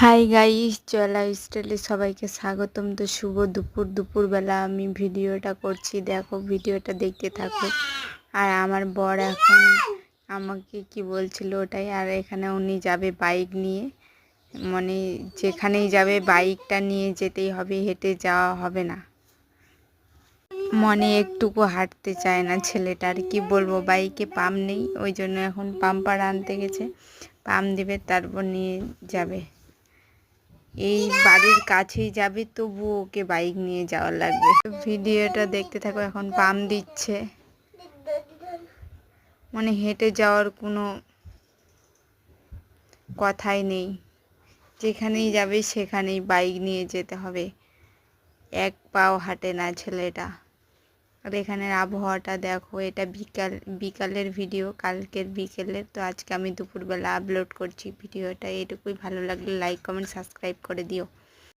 Hi guys, জয় লাইফস্টাইলে সবাইকে স্বাগতম। তো শুভ দুপুরবেলা আমি ভিডিওটা করছি, দেখো ভিডিওটা দেখতে থাকো। আর আমার বর এখন আমাকে কি বলছিল ওটাই। আর এখানে উনি যাবে বাইক নিয়ে, মানে যেখানেই যাবে বাইকটা নিয়ে যেতেই হবে, হেঁটে যাওয়া হবে না। মনে একটুকু হাঁটতে চায় না ছেলেটার, কি বলবো, বাইকে পাম্প নেই, ওই জন্য এখন পাম্পার আনতে গেছে, পাম্প দেবে তারপর নিয়ে যাবে। এই বাড়ির কাছেই যাবে, তবু ওকে বাইক নিয়ে যাওয়ার লাগবে। ভিডিওটা দেখতে থাকো। এখন পাম্প দিচ্ছে, মানে হেঁটে যাওয়ার কোনো কথাই নেই, যেখানেই যাবে সেখানেই বাইক নিয়ে যেতে হবে, এক পাও হাঁটে না ছেলেটা। আর এখানের আবহাওয়াটা দেখো, এটা বিকালের ভিডিও, কালকের বিকেলের। তো আজকে আমি দুপুরবেলা আপলোড করছি ভিডিওটা। এটুকুই, ভালো লাগলে লাইক কমেন্ট সাবস্ক্রাইব করে দিও।